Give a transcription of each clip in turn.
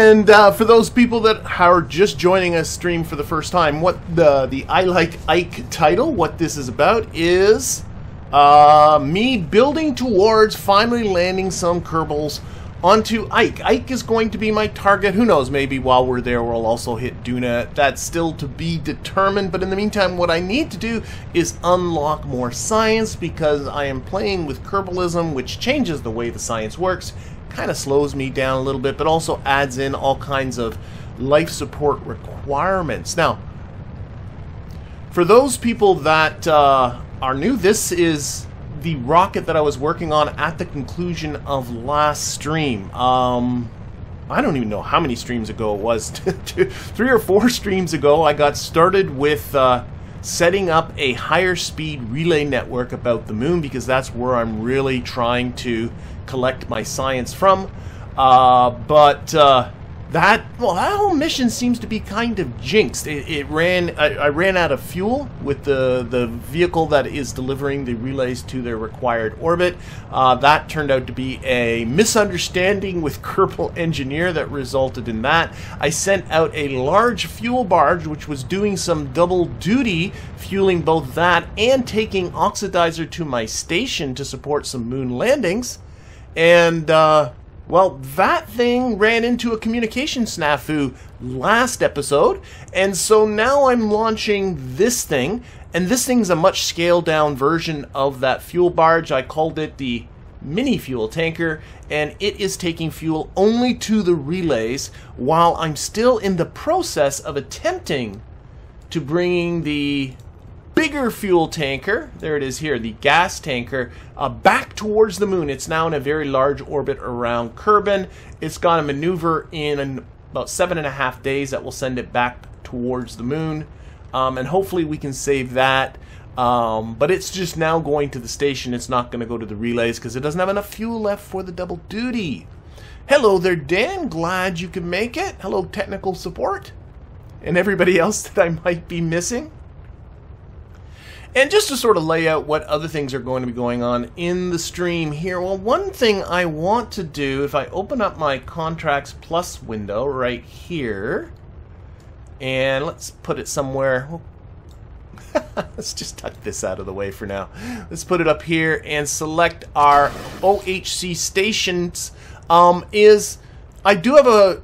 And for those people that are just joining us stream for the first time, what the I Like Ike title, what this is about is me building towards finally landing some Kerbals onto Ike. Ike is going to be my target. Who knows, maybe while we're there we'll also hit Duna. That's still to be determined, but in the meantime what I need to do is unlock more science, because I am playing with Kerbalism, which changes the way the science works, kind of slows me down a little bit, but also adds in all kinds of life support requirements. Now, for those people that are new, this is the rocket that I was working on at the conclusion of last stream. I don't even know how many streams ago it was. 3 or 4 streams ago, I got started with setting up a higher speed relay network about the moon, because that's where I'm really trying to collect my science from. That whole mission seems to be kind of jinxed. I ran out of fuel with the vehicle that is delivering the relays to their required orbit. That turned out to be a misunderstanding with Kerbal Engineer that resulted in that. I sent out a large fuel barge which was doing some double duty, fueling both that and taking oxidizer to my station to support some moon landings. And well, that thing ran into a communication snafu last episode, and so now I'm launching this thing, and this thing's a much scaled down version of that fuel barge. I called it the mini fuel tanker, and it is taking fuel only to the relays, while I'm still in the process of attempting to bringing the bigger fuel tanker, there it is here, the gas tanker, back towards the moon. It's now in a very large orbit around Kerbin. It's got a maneuver in about 7.5 days that will send it back towards the moon, and hopefully we can save that. But it's just now going to the station. It's not going to go to the relays because it doesn't have enough fuel left for the double duty. Hello there, Dan. Glad you could make it. Hello, technical support, and everybody else that I might be missing. And just to sort of lay out what other things are going to be going on in the stream here, well, one thing I want to do, if I open up my Contracts Plus window right here, and let's put it somewhere, let's just tuck this out of the way for now. Let's put it up here and select our OHC stations. I do have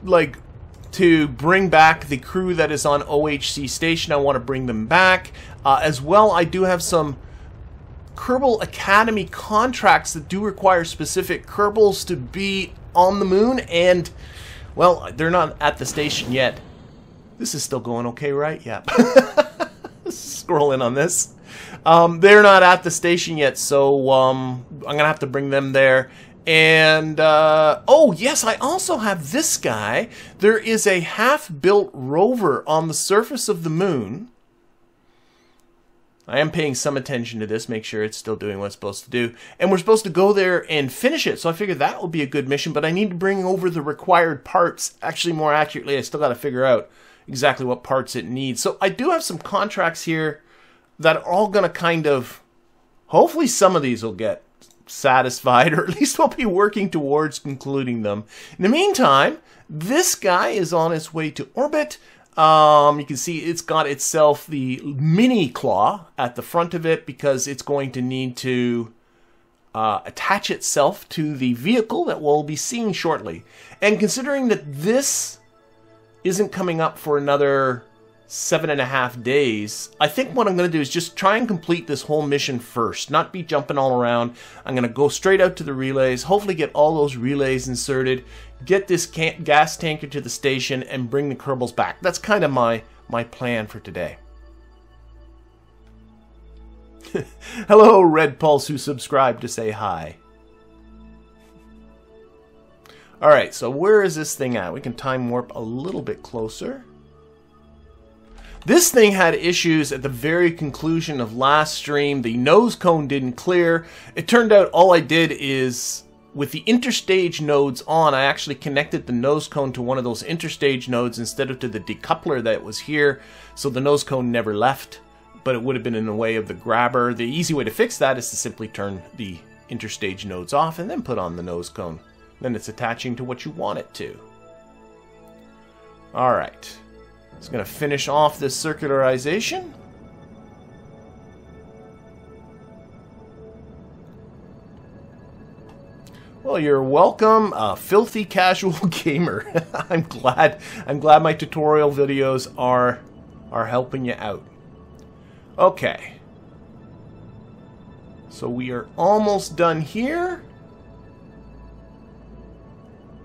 to bring back the crew that is on OHC station. I want to bring them back. As well, I do have some Kerbal Academy contracts that do require specific Kerbals to be on the moon, and, well, they're not at the station yet. This is still going okay, right? Yeah. Scroll in on this. They're not at the station yet, so I'm going to have to bring them there. And, oh yes, I also have this guy. There is a half-built rover on the surface of the moon. I am paying some attention to this, make sure it's still doing what it's supposed to do. And we're supposed to go there and finish it, so I figured that would be a good mission, but I need to bring over the required parts. Actually, more accurately, I still got to figure out exactly what parts it needs. So I do have some contracts here that are all going to kind of, hopefully some of these will get satisfied, or at least we'll be working towards concluding them. In the meantime, this guy is on its way to orbit. You can see it's got itself the mini claw at the front of it, because it's going to need to attach itself to the vehicle that we'll be seeing shortly. And considering that this isn't coming up for another 7.5 days, I think what I'm going to do is just try and complete this whole mission first, not be jumping all around. I'm going to go straight out to the relays, hopefully get all those relays inserted, get this gas tanker to the station, and bring the Kerbals back. That's kind of my plan for today. Hello, Red Pulse, who subscribed to say hi. Alright, so where is this thing at? We can time warp a little bit closer. This thing had issues at the very conclusion of last stream. The nose cone didn't clear. It turned out all I did is, with the interstage nodes on, I actually connected the nose cone to one of those interstage nodes instead of to the decoupler that was here, so the nose cone never left, but it would have been in the way of the grabber. The easy way to fix that is to simply turn the interstage nodes off and then put on the nose cone. Then it's attaching to what you want it to. Alright. It's going to finish off this circularization. Well, you're welcome, filthy casual gamer. I'm glad my tutorial videos are helping you out. Okay. So we are almost done here.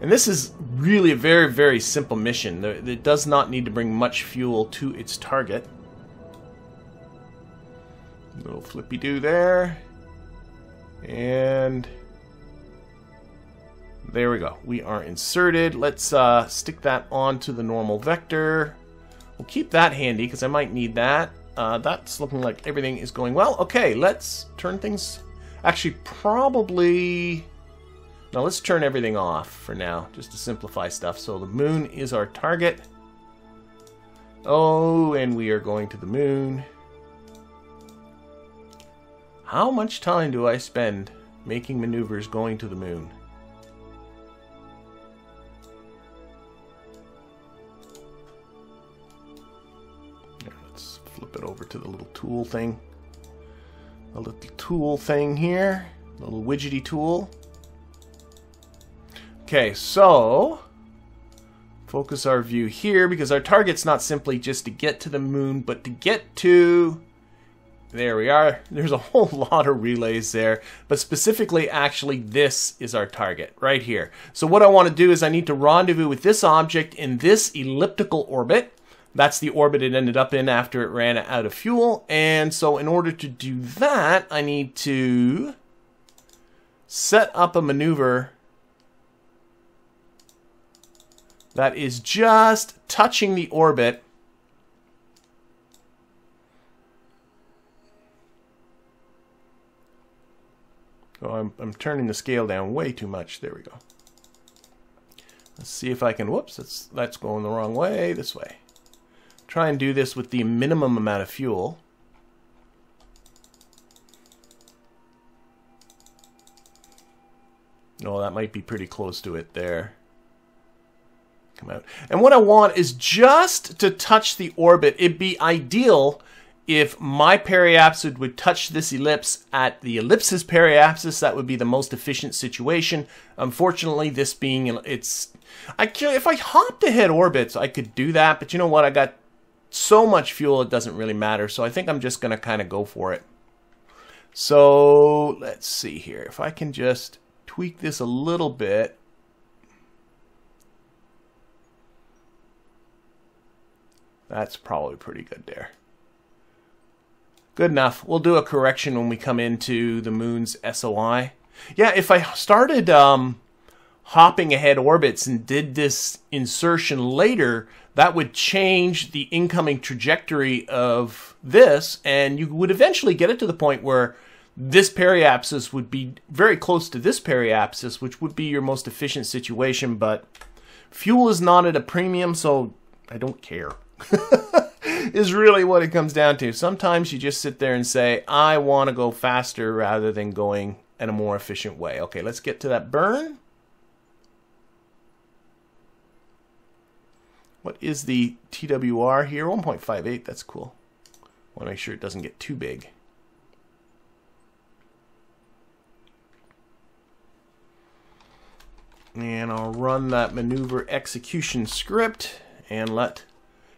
And this is really a very, very simple mission. It does not need to bring much fuel to its target. Little flippy-doo there. And there we go. We are inserted. Let's stick that onto the normal vector. We'll keep that handy because I might need that. That's looking like everything is going well. Okay, let's turn things... Actually, probably... No, let's turn everything off for now, just to simplify stuff. So the moon is our target. Oh, and we are going to the moon. How much time do I spend making maneuvers going to the moon? Flip it over to the little tool thing. A little tool thing here. A little widgety tool. Okay, so focus our view here because our target's not simply just to get to the moon, but to get to... There we are. There's a whole lot of relays there, but specifically, actually, this is our target right here. So what I want to do is I need to rendezvous with this object in this elliptical orbit. That's the orbit it ended up in after it ran out of fuel. And so in order to do that, I need to set up a maneuver that is just touching the orbit. Oh, I'm turning the scale down way too much. There we go. Let's see if I can... Whoops, that's going the wrong way. This way. Try and do this with the minimum amount of fuel. Oh, that might be pretty close to it there. Come out. And what I want is just to touch the orbit. It'd be ideal if my periapsis would touch this ellipse at the ellipse's periapsis. That would be the most efficient situation. Unfortunately, this being... If I hopped ahead orbits, I could do that. But you know what? I got so much fuel, it doesn't really matter. So I think I'm just going to kind of go for it. So let's see here. If I can just tweak this a little bit. That's probably pretty good there. Good enough. We'll do a correction when we come into the moon's SOI. Yeah, if I started hopping ahead orbits and did this insertion later, that would change the incoming trajectory of this, and you would eventually get it to the point where this periapsis would be very close to this periapsis, which would be your most efficient situation, but fuel is not at a premium, so I don't care. Is really what it comes down to. Sometimes you just sit there and say, I want to go faster rather than going in a more efficient way. Okay, let's get to that burn. What is the TWR here? 1.58, that's cool. Want to make sure it doesn't get too big. And I'll run that maneuver execution script and let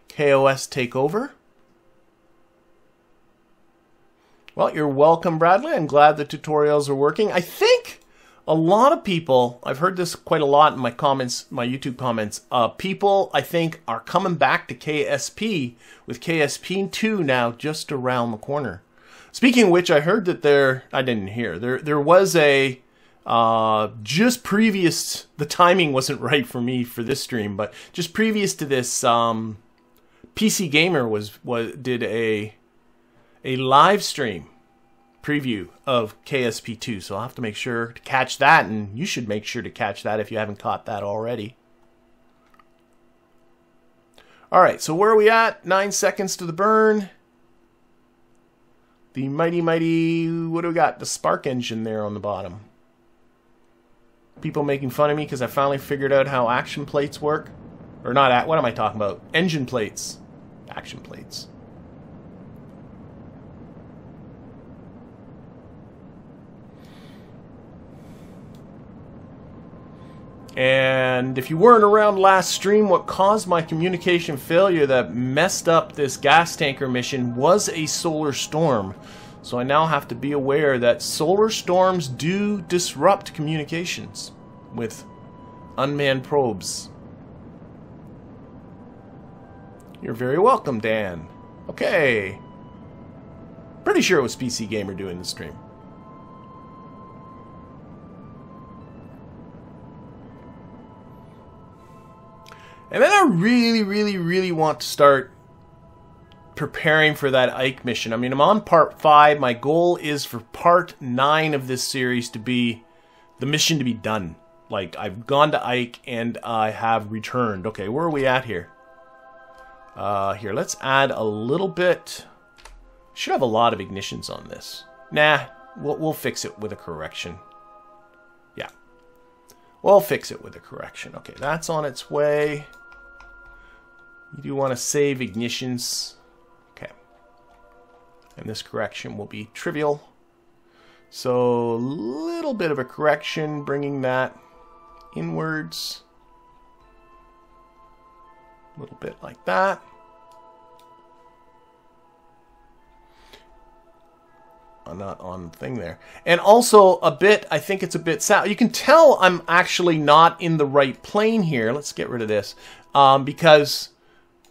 KOS take over. Well, you're welcome, Bradley. I'm glad the tutorials are working. I think a lot of people, I've heard this quite a lot in my comments, my YouTube comments, people, I think, are coming back to KSP with KSP 2 now just around the corner. Speaking of which, I heard that I didn't hear, there was a, just previous, the timing wasn't right for me for this stream, but just previous to this, PC Gamer did a live stream preview of KSP2, so I'll have to make sure to catch that, and you should make sure to catch that if you haven't caught that already. Alright, so where are we at? 9 seconds to the burn. The mighty, what do we got? The spark engine there on the bottom. People making fun of me because I finally figured out how action plates work. Or not, what am I talking about? Engine plates. Action plates. And if you weren't around last stream, what caused my communication failure that messed up this gas tanker mission was a solar storm. So I now have to be aware that solar storms do disrupt communications with unmanned probes. You're very welcome, Dan. Okay. Pretty sure it was PC Gamer doing the stream. And then I really want to start preparing for that Ike mission. I mean, I'm on part 5. My goal is for part 9 of this series to be the mission to be done. Like, I've gone to Ike and I have returned. Okay, where are we at here? Here, let's add a little bit. Should have a lot of ignitions on this. Nah, we'll fix it with a correction. Yeah, we'll fix it with a correction. Okay, that's on its way. You do want to save ignitions. Okay. And this correction will be trivial. So, a little bit of a correction, bringing that inwards. A little bit like that. I'm not on the thing there. And also a bit, I think it's a bit south. You can tell I'm actually not in the right plane here. Let's get rid of this. Because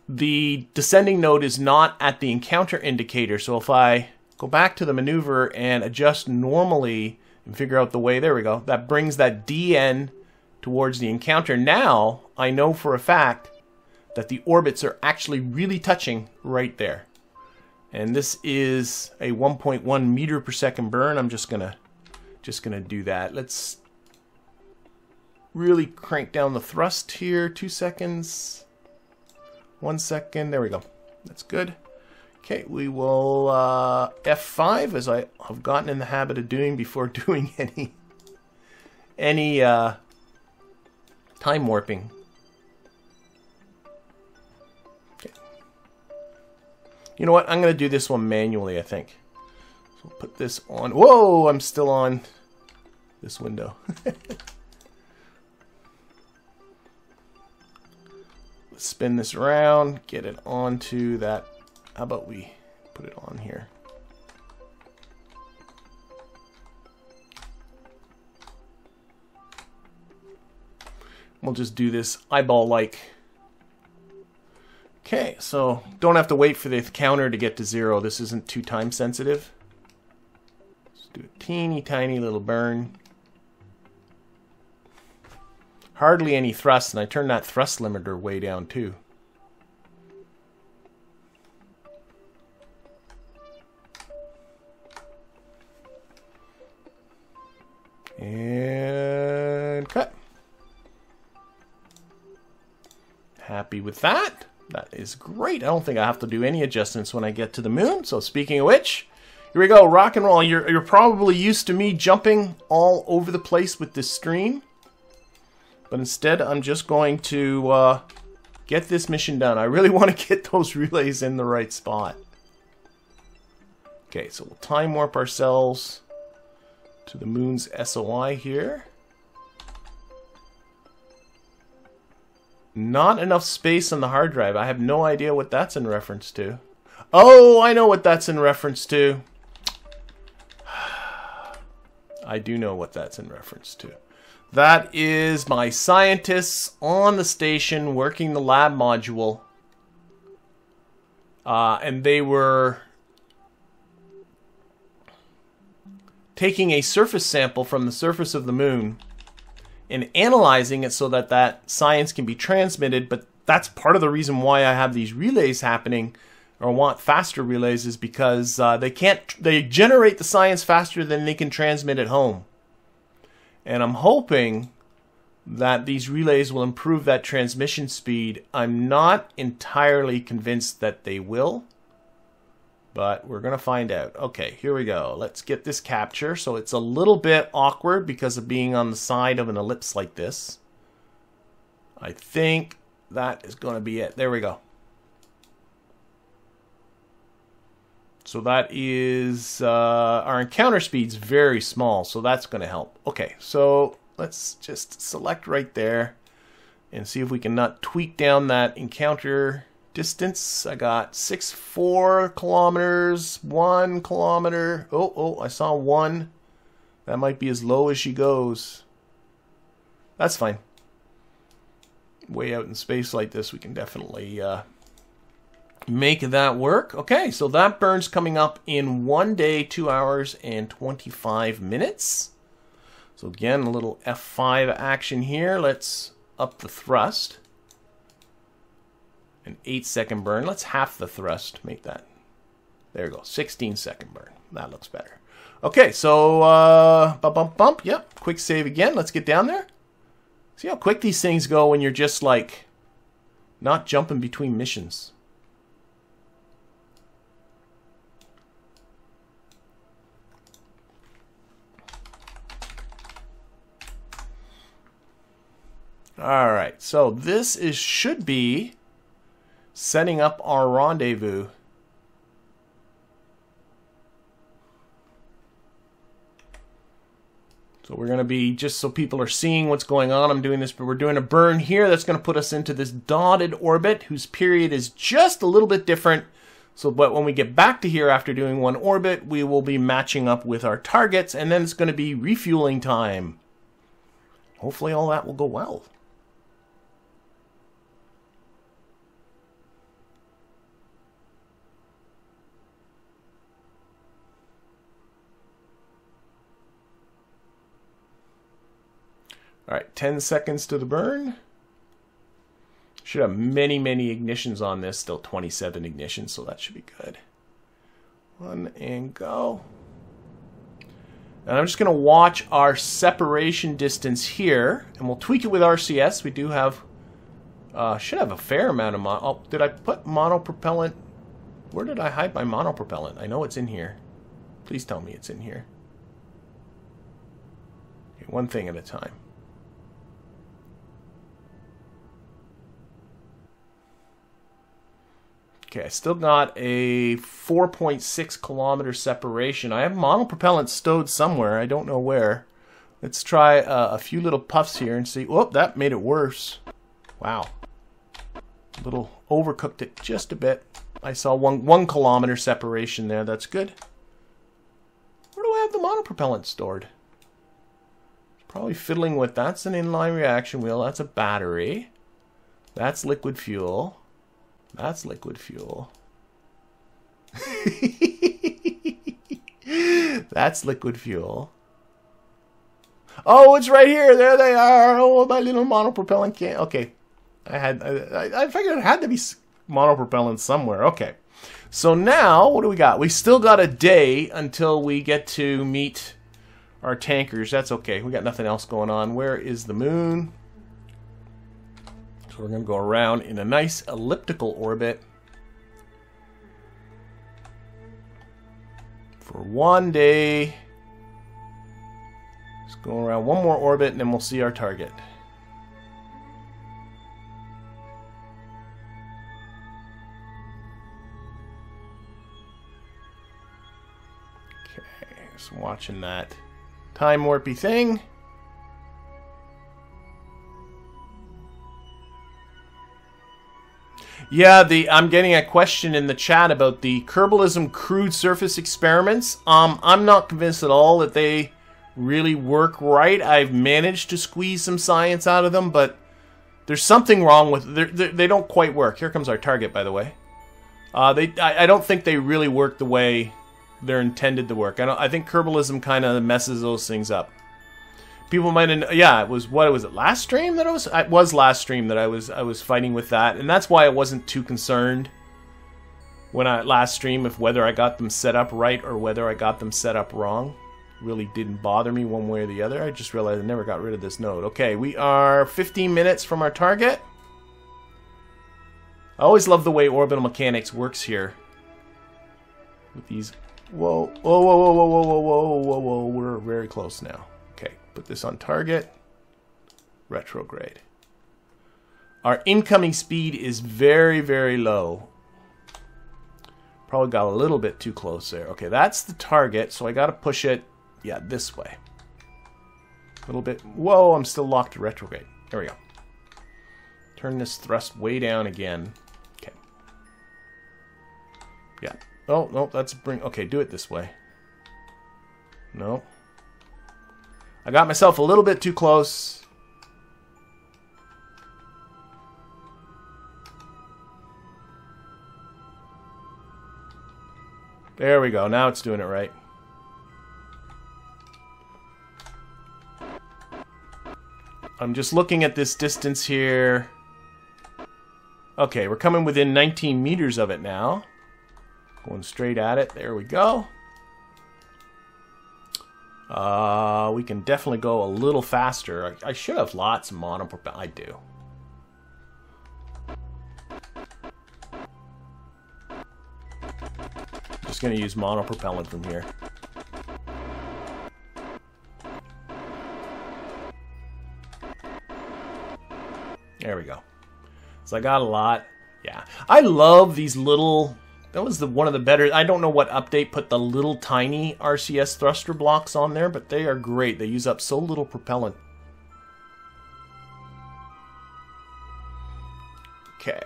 the descending node is not at the encounter indicator. So if I go back to the maneuver and adjust normally and figure out the way, there we go. That brings that DN towards the encounter. Now I know for a fact that the orbits are actually really touching right there. And this is a 1.1 meter per second burn. I'm just gonna do that. Let's really crank down the thrust here. 2 seconds. 1 second. There we go. That's good. Okay, we will F5 as I have gotten in the habit of doing before doing any time warping. Okay. You know what? I'm going to do this one manually, I think. So we'll put this on. Whoa, I'm still on this window. Let's spin this around, get it onto that. How about we put it on here? We'll just do this eyeball-like. Okay, so don't have to wait for the counter to get to 0. This isn't too time sensitive. Let's do a teeny tiny little burn. Hardly any thrust, and I turned that thrust limiter way down too. And cut. Happy with that. That is great. I don't think I have to do any adjustments when I get to the moon. So speaking of which, here we go. Rock and roll. You're probably used to me jumping all over the place with this stream. But instead, I'm just going to get this mission done. I really want to get those relays in the right spot. Okay, so we'll time warp ourselves to the moon's SOI here. Not enough space on the hard drive. I have no idea what that's in reference to. Oh, I know what that's in reference to. I do know what that's in reference to. That is my scientists on the station working the lab module. And they were taking a surface sample from the surface of the moon and analyzing it so that that science can be transmitted. But that's part of the reason why I have these relays happening, or want faster relays, is because they generate the science faster than they can transmit it home. And I'm hoping that these relays will improve that transmission speed. I'm not entirely convinced that they will, but we're going to find out. Okay, here we go. Let's get this capture. So it's a little bit awkward because of being on the side of an ellipse like this. I think that is going to be it. There we go. So that is, our encounter speed's very small, so that's going to help. Okay, so let's just select right there and see if we can not tweak down that encounter distance. I got 6.4 kilometers, 1 kilometer. Oh, I saw 1. That might be as low as she goes. That's fine. Way out in space like this, we can definitely make that work. Okay, so that burn's coming up in 1 day, 2 hours, and 25 minutes. So again, a little F5 action here. Let's up the thrust. An 8-second burn. Let's half the thrust. Make that. There we go. 16-second burn. That looks better. Okay, so bump. Yep. Quick save again. Let's get down there. See how quick these things go when you're just like not jumping between missions. All right, so this should be setting up our rendezvous. So we're going to be, just so people are seeing what's going on, I'm doing this, but we're doing a burn here that's going to put us into this dotted orbit whose period is just a little bit different. So, but when we get back to here after doing one orbit, we will be matching up with our targets, and then it's going to be refueling time. Hopefully all that will go well. All right, 10 seconds to the burn. Should have many ignitions on this, still 27 ignitions, so that should be good. 1 and go. And I'm just going to watch our separation distance here, and we'll tweak it with RCS. We do have, should have a fair amount of oh, did I put monopropellant? Where did I hide my monopropellant? I know it's in here. Please tell me it's in here. Okay, one thing at a time. Okay, I still got a 4.6 kilometer separation. I have monopropellant stowed somewhere. I don't know where. Let's try a few little puffs here and see. Whoop, that made it worse. Wow. A little overcooked it just a bit. I saw one kilometer separation there. That's good. Where do I have the monopropellant stored? Probably fiddling with, that's an inline reaction wheel. That's a battery. That's liquid fuel. That's liquid fuel. That's liquid fuel. Oh, it's right here. There they are. Oh, my little monopropellant can. Okay. I figured it had to be monopropellant somewhere. Okay. So now, what do we got? We still got a day until we get to meet our tankers. That's okay. We got nothing else going on. Where is the moon? So we're going to go around in a nice elliptical orbit for 1 day. Let's go around one more orbit and then we'll see our target. Okay, just watching that time warpy thing. Yeah, I'm getting a question in the chat about the Kerbalism crude surface experiments. I'm not convinced at all that they really work right. I've managed to squeeze some science out of them, but there's something wrong with they don't quite work. Here comes our target, by the way. I don't think they really work the way they're intended to work. I think Kerbalism kind of messes those things up. People might have, yeah, it was, what was it, last stream that it was last stream that I was fighting with that, and that's why I wasn't too concerned when last stream if whether I got them set up right or whether I got them set up wrong. Really didn't bother me one way or the other. I just realized I never got rid of this node. Okay, we are 15 minutes from our target. I always love the way orbital mechanics works here. With these, whoa, we're very close now. Okay, put this on target. Retrograde. Our incoming speed is very, very low. Probably got a little bit too close there. Okay, that's the target, so I got to push it, yeah, this way. A little bit. Whoa, I'm still locked to retrograde. There we go. Turn this thrust way down again. Okay. Yeah. Oh, no, that's bring. Okay, do it this way. No. I got myself a little bit too close. There we go. Now it's doing it right. I'm just looking at this distance here. Okay, we're coming within 19 meters of it now. Going straight at it. There we go. We can definitely go a little faster. I should have lots of monopropellant. I do. Just going to use monopropellant from here. There we go. So I got a lot. Yeah. I love these little... That was one of the better... I don't know what update put the little tiny RCS thruster blocks on there, but they are great. They use up so little propellant. Okay.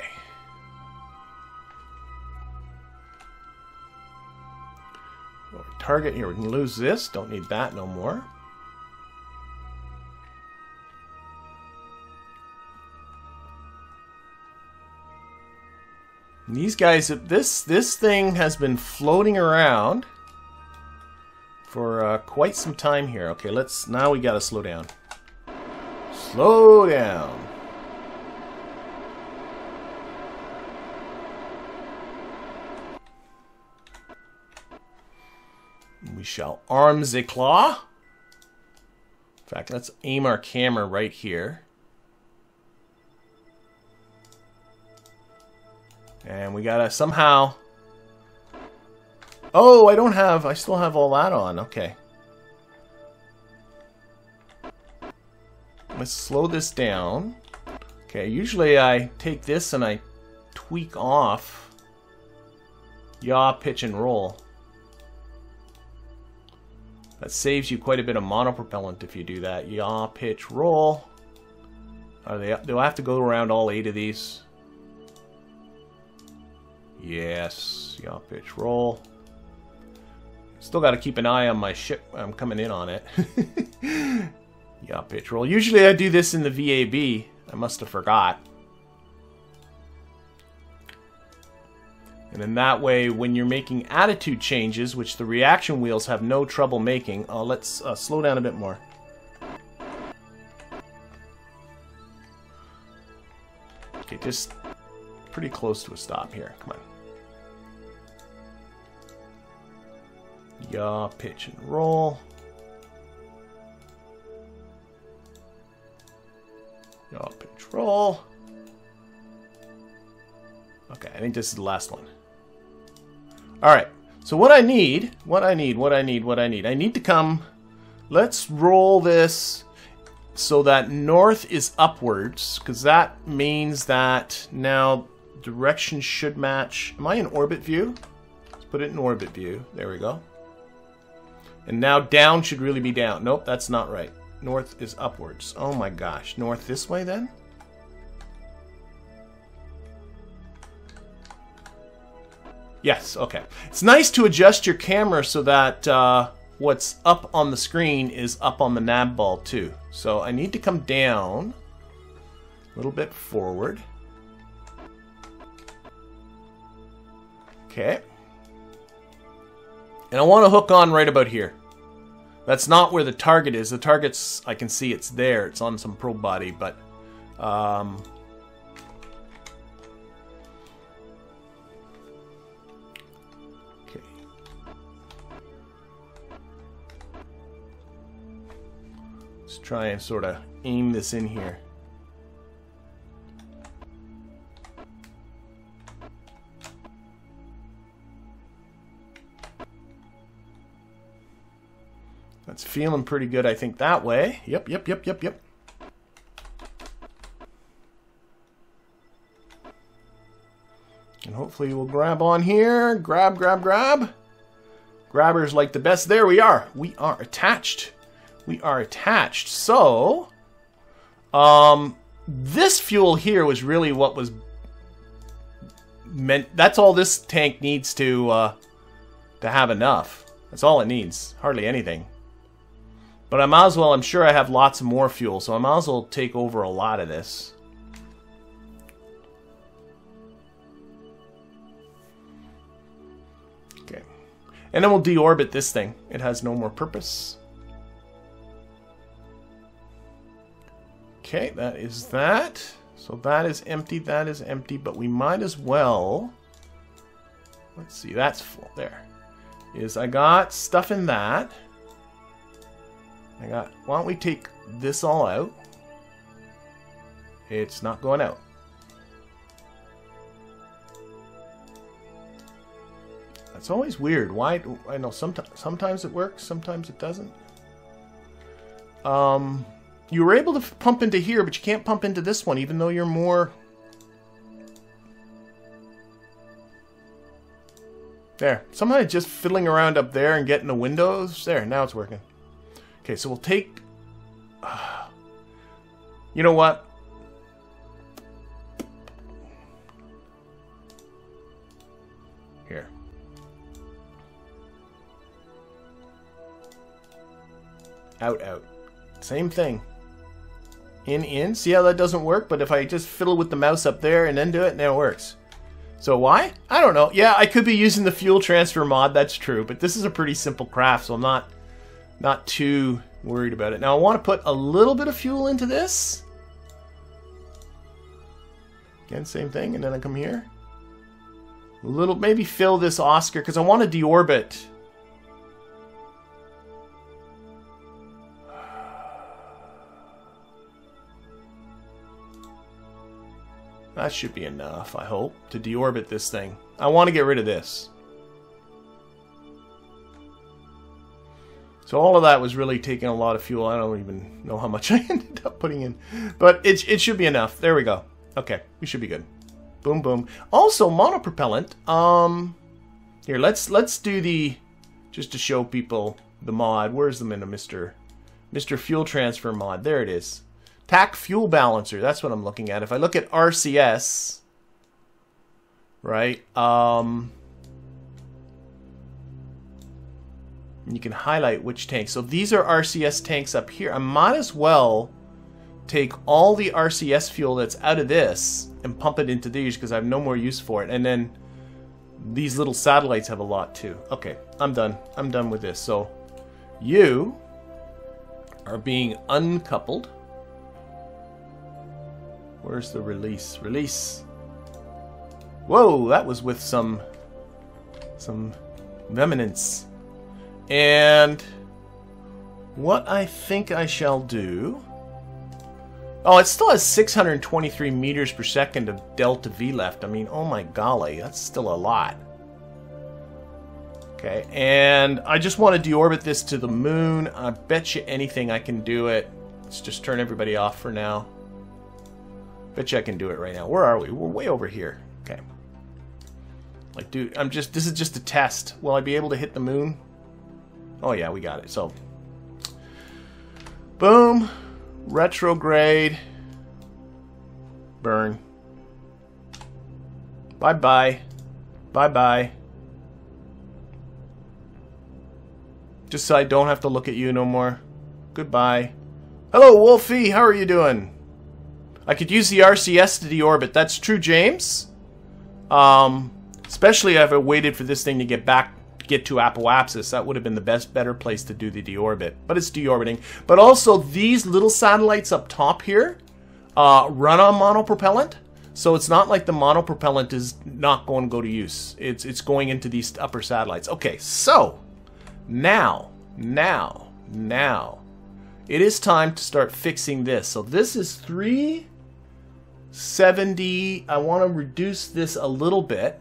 Target here. We can lose this. Don't need that no more. And these guys, this thing has been floating around for quite some time here. Okay, now we gotta slow down. Slow down. We shall arm the claw. In fact, let's aim our camera right here. And we gotta somehow... Oh, I still have all that on. Okay. Let's slow this down. Okay, usually I take this and I tweak off yaw, pitch, and roll. That saves you quite a bit of monopropellant if you do that. Yaw, pitch, roll. Do I have to go around all 8 of these? Yes. Yaw, pitch, roll. Still got to keep an eye on my ship. I'm coming in on it. Yaw, pitch, roll. Usually I do this in the VAB. I must have forgot. And then that way, when you're making attitude changes, which the reaction wheels have no trouble making... let's slow down a bit more. Okay, just pretty close to a stop here. Come on. Yaw, pitch, and roll. Yaw, pitch, roll. Okay, I think this is the last one. Alright, so I need to come... Let's roll this so that north is upwards, because that means that now direction should match... Am I in orbit view? Let's put it in orbit view. There we go. And now down should really be down. Nope, that's not right. North is upwards. Oh my gosh. North this way then? Yes, okay. It's nice to adjust your camera so that what's up on the screen is up on the Navball too. So I need to come down a little bit forward. Okay. And I want to hook on right about here. That's not where the target is. The target's, I can see it's there. It's on some probe body, but... okay. Let's try and sort of aim this in here. That's feeling pretty good, I think, that way. Yep. Hopefully we'll grab on here. Grab, grab, grab. Grabber's like the best. There we are. We are attached. We are attached. So, this fuel here was really what was meant. That's all this tank needs to have enough. That's all it needs. Hardly anything. But I might as well, I'm sure I have lots more fuel, so I might as well take over a lot of this. Okay. And then we'll deorbit this thing. It has no more purpose. Okay, that is that. So that is empty, but we might as well... Let's see, that's full. There. I got stuff in that. Why don't we take this all out? It's not going out. That's always weird. Why? I know sometimes it works, sometimes it doesn't. You were able to pump into here, but you can't pump into this one, even though you're more... There. Sometimes just fiddling around up there and getting the windows. There, now it's working. Okay, so we'll take... you know what? Here. Out, out. Same thing. In. See how that doesn't work? But if I just fiddle with the mouse up there and then do it, now it works. So why? I don't know. Yeah, I could be using the fuel transfer mod, that's true. But this is a pretty simple craft, so I'm not too worried about it. Now I want to put a little bit of fuel into this. Again, same thing, and then I come here. A little, maybe fill this Oscar, because I want to deorbit. That should be enough, I hope, to deorbit this thing. I want to get rid of this. So all of that was really taking a lot of fuel. I don't even know how much I ended up putting in. But it should be enough. There we go. Okay, we should be good. Boom, boom. Also, monopropellant. Here, let's do the... Just to show people the mod. Where's the Mr. Fuel Transfer mod? There it is. TAC Fuel Balancer. That's what I'm looking at. If I look at RCS... Right? You can highlight which tank. So these are RCS tanks up here. I might as well take all the RCS fuel that's out of this and pump it into these because I have no more use for it. And then these little satellites have a lot too. Okay, I'm done. I'm done with this. So you are being uncoupled. Where's the release? Release. Whoa, that was with some vehemence. And what I think I shall do... Oh, it still has 623 meters per second of delta V left. I mean, oh my golly, that's still a lot. Okay, and I just want to deorbit this to the moon. I bet you anything I can do it. Let's just turn everybody off for now. Bet you I can do it right now. Where are we? We're way over here. Okay. Like, dude, this is just a test. Will I be able to hit the moon? Oh yeah, we got it. So, boom, retrograde, burn, bye-bye, bye-bye. Just so I don't have to look at you no more. Goodbye. Hello, Wolfie, how are you doing? I could use the RCS to deorbit. That's true, James. Especially if I waited for this thing to get to apoapsis. That would have been the better place to do the deorbit. But it's deorbiting. But also, these little satellites up top here run on monopropellant. So it's not like the monopropellant is not going to go to use. It's going into these upper satellites. Okay, so now, it is time to start fixing this. So this is 370. I want to reduce this a little bit.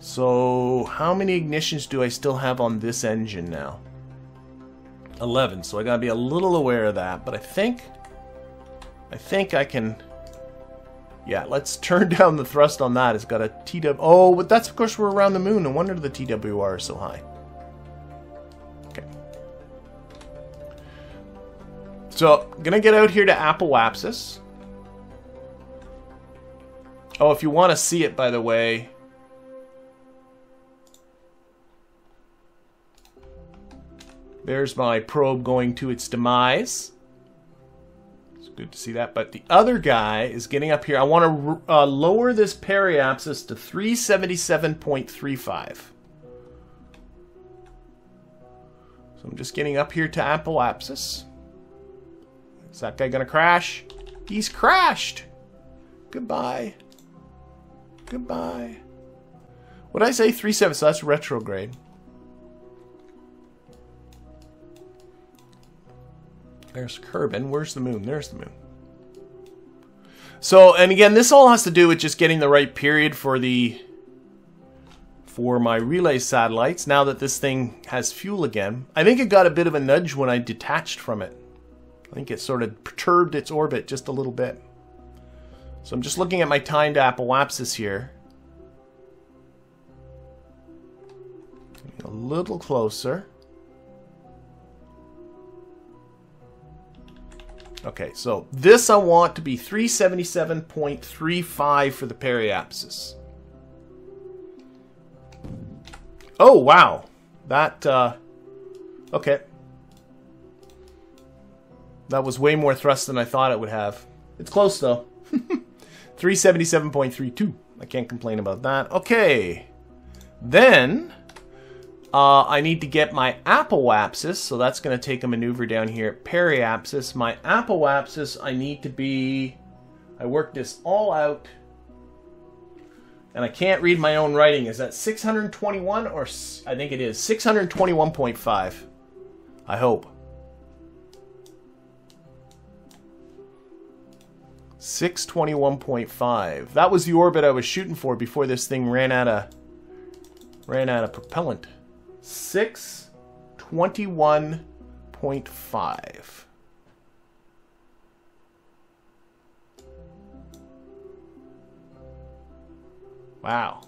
So how many ignitions do I still have on this engine now? 11. So I gotta be a little aware of that. But I think I can. Yeah, let's turn down the thrust on that. It's got a TW... Oh, but that's, of course, we're around the moon. No wonder the TWR is so high. Okay. So, I'm going to get out here to Apoapsis. Oh, if you want to see it, by the way... There's my probe going to its demise. It's good to see that. But the other guy is getting up here. I want to lower this periapsis to 377.35. So I'm just getting up here to Apoapsis. Is that guy going to crash? He's crashed. Goodbye. Goodbye. What did I say? 37. So that's retrograde. There's Kerbin. Where's the moon? There's the moon. So, and again, this all has to do with just getting the right period for my relay satellites. Now that this thing has fuel again, I think it got a bit of a nudge when I detached from it. I think it sort of perturbed its orbit just a little bit. So I'm just looking at my timed Apoapsis here. Getting a little closer. Okay, so this I want to be 377.35 for the periapsis. Oh, wow. That, okay. That was way more thrust than I thought it would have. It's close, though. 377.32. I can't complain about that. Okay. Then... I need to get my apoapsis, so that's going to take a maneuver down here at periapsis. My apoapsis, I need to be... I worked this all out, and I can't read my own writing. Is that 621 or... I think it is 621.5. I hope. 621.5. That was the orbit I was shooting for before this thing ran out of propellant. 621.5. Wow,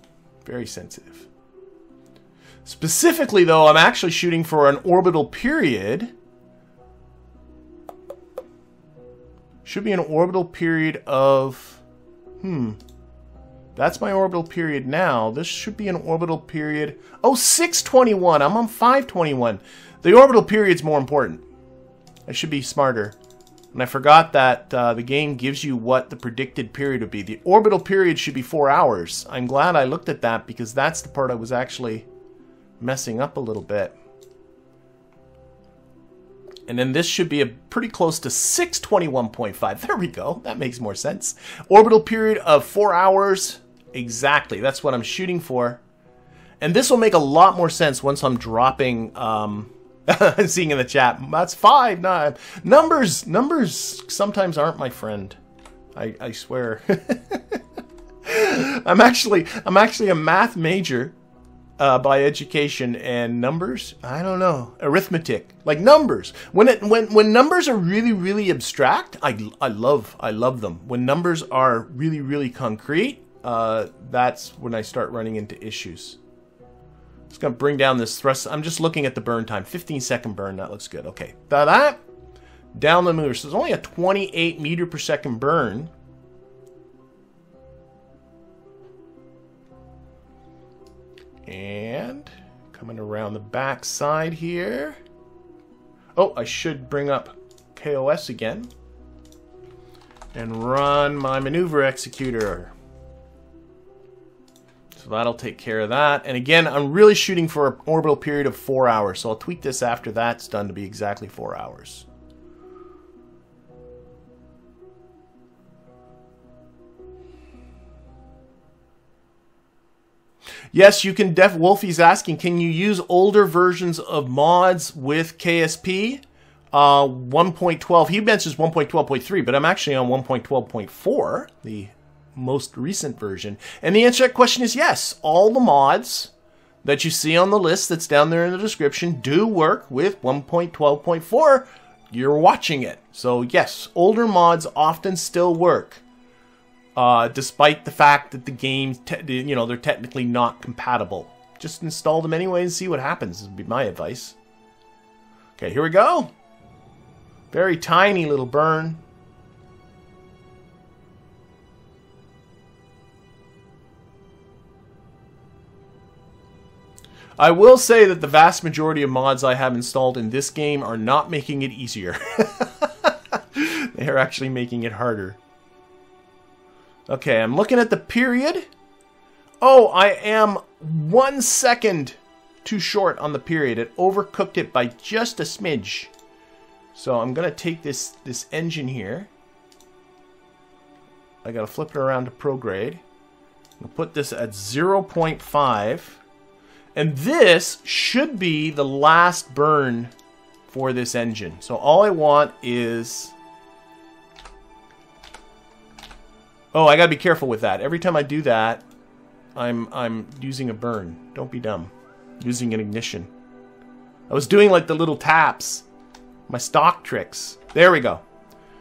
very sensitive. Specifically, though, I'm actually shooting for an orbital period. Should be an orbital period of... That's my orbital period now. This should be an orbital period... Oh, 621. I'm on 521. The orbital period's more important. I should be smarter. And I forgot that the game gives you what the predicted period would be. The orbital period should be 4 hours. I'm glad I looked at that because that's the part I was actually messing up a little bit. And then this should be a pretty close to 621.5. There we go. That makes more sense. Orbital period of 4 hours. Exactly. That's what I'm shooting for. And this will make a lot more sense once I'm dropping... seeing in the chat, that's 5. No, numbers sometimes aren't my friend. I swear. I'm actually a math major by education, and numbers, I don't know, arithmetic, like numbers. When numbers are really abstract, I love them. When numbers are really concrete, that's when I start running into issues. Just gonna bring down this thrust. I'm just looking at the burn time. 15-second burn. That looks good. Okay. That down the motor. So it's only a 28 meter per second burn. And coming around the back side here. Oh, I should bring up KOS again and run my maneuver executor. So that'll take care of that. And again, I'm really shooting for an orbital period of 4 hours. So I'll tweak this after that's done to be exactly 4 hours. Yes, you can Wolfie's asking, can you use older versions of mods with KSP? 1.12. He mentions 1.12.3, but I'm actually on 1.12.4, the most recent version. And the answer to that question is yes. All the mods that you see on the list that's down there in the description do work with 1.12.4. You're watching it. So yes, older mods often still work. despite the fact that the games, you know, they're technically not compatible. Just install them anyway and see what happens, would be my advice. Okay, here we go. Very tiny little burn. I will say that the vast majority of mods I have installed in this game are not making it easier. They are actually making it harder. Okay, I'm looking at the period. Oh, I am 1 second too short on the period. It overcooked it by just a smidge. So I'm going to take this engine here. I got to flip it around to prograde. I'll put this at 0.5. And this should be the last burn for this engine. So all I want is... Oh, I gotta be careful with that. Every time I do that, I'm using a burn. Don't be dumb. Using an ignition. I was doing like the little taps. My stock tricks. There we go.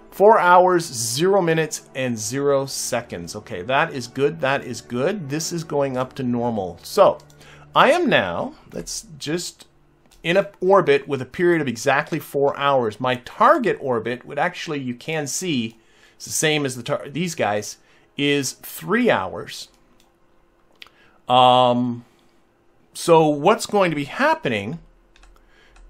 4 hours, 0 minutes, and 0 seconds. Okay, that is good. That is good. This is going up to normal. So... I am now, that's just in an orbit with a period of exactly 4 hours. My target orbit, would actually, you can see, it's the same as these guys, is 3 hours. So what's going to be happening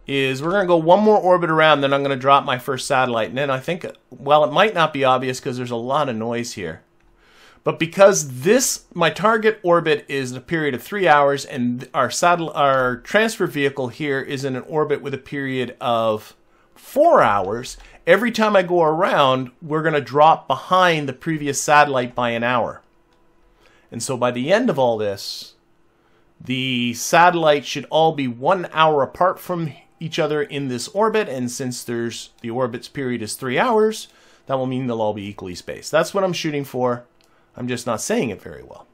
is we're going to go one more orbit around, then I'm going to drop my first satellite. And then I think, well, it might not be obvious because there's a lot of noise here. But because my target orbit is in a period of 3 hours, and our transfer vehicle here is in an orbit with a period of 4 hours, every time I go around, we're going to drop behind the previous satellite by an hour. And so by the end of all this, the satellites should all be 1 hour apart from each other in this orbit, and since the orbit's period is 3 hours, that will mean they'll all be equally spaced. That's what I'm shooting for. I'm just not saying it very well.